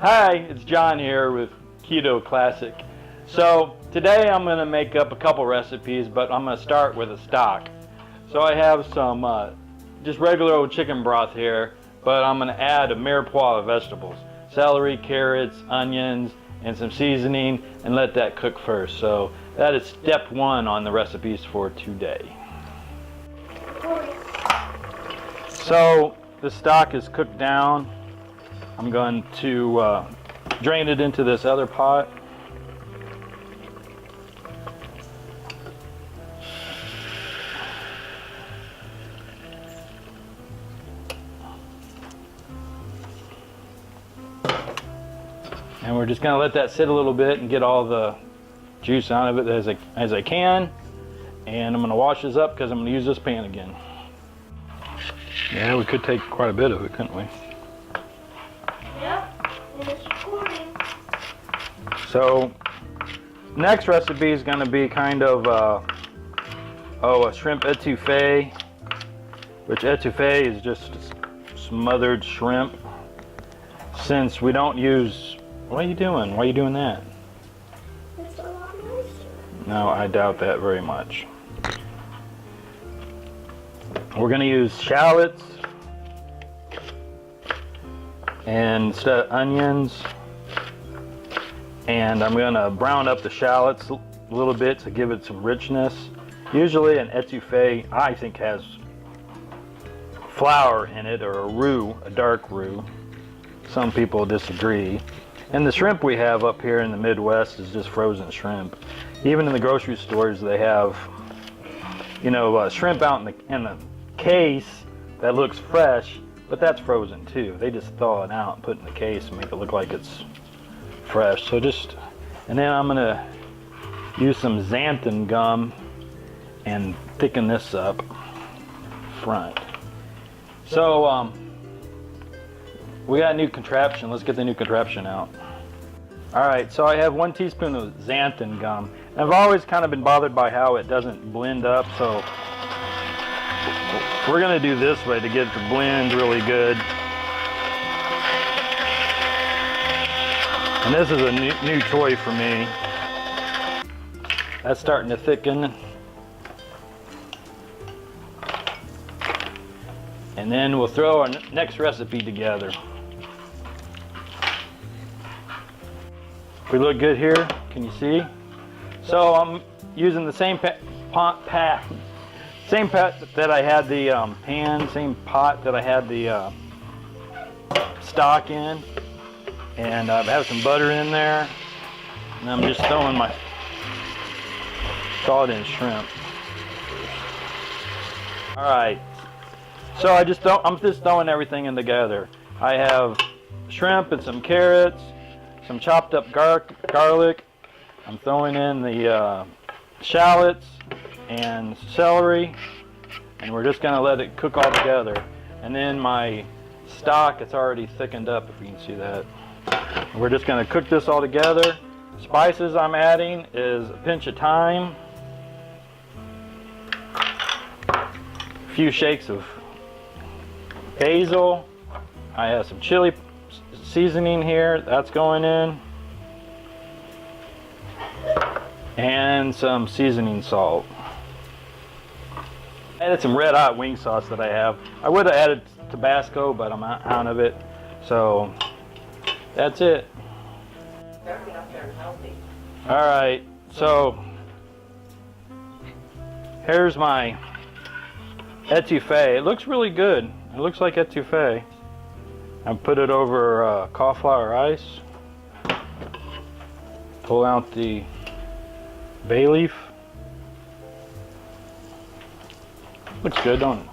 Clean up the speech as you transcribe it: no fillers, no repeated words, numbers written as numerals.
Hi, it's John here with Keto Classic. So today I'm going to make up a couple recipes, but I'm going to start with a stock. So I have some just regular old chicken broth here, but I'm going to add a mirepoix of vegetables. Celery, carrots, onions, and some seasoning, and let that cook first. So that is step one on the recipes for today. So the stock is cooked down. I'm going to drain it into this other pot. And we're just going to let that sit a little bit and get all the juice out of it as I can. And I'm going to wash this up because I'm going to use this pan again. Yeah, we could take quite a bit of it, couldn't we? So, next recipe is going to be kind of a shrimp etouffee, which etouffee is just smothered shrimp. Since we don't use, what are you doing? Why are you doing that? It's a lot nicer. No, I doubt that very much. We're going to use shallots and instead of onions. And I'm going to brown up the shallots a little bit to give it some richness. Usually an etouffee, I think, has flour in it, or a roux, a dark roux. Some people disagree. And the shrimp we have up here in the Midwest is just frozen shrimp. Even in the grocery stores they have, you know, shrimp out in the case that looks fresh, but that's frozen too. They just thaw it out and put it in the case and make it look like it's fresh. So and then I'm gonna use some xanthan gum and thicken this up front. So we got a new contraption. Let's get the new contraption out. Alright, so I have 1 teaspoon of xanthan gum. And I've always kind of been bothered by how it doesn't blend up, so we're gonna do this way to get it to blend really good. And this is a new toy for me. That's starting to thicken. And then we'll throw our next recipe together. We look good here, can you see? So I'm using the same pot that I had the same pot that I had the stock in. And I have some butter in there, and I'm just throwing my salt-in shrimp. All right, so I'm just throwing everything in together. I have shrimp and some carrots, some chopped up garlic. I'm throwing in the shallots and celery, and we're just gonna let it cook all together. And then my stock, it's already thickened up, if you can see that. We're just going to cook this all together. Spices I'm adding is a pinch of thyme, a few shakes of basil. I have some chili seasoning here, that's going in, and some seasoning salt. I added some red hot wing sauce that I have. I would have added Tabasco, but I'm out of it. So that's it. Alright, so here's my etouffee. It looks really good. It looks like etouffee. I put it over cauliflower ice. Pull out the bay leaf. Looks good, don't it?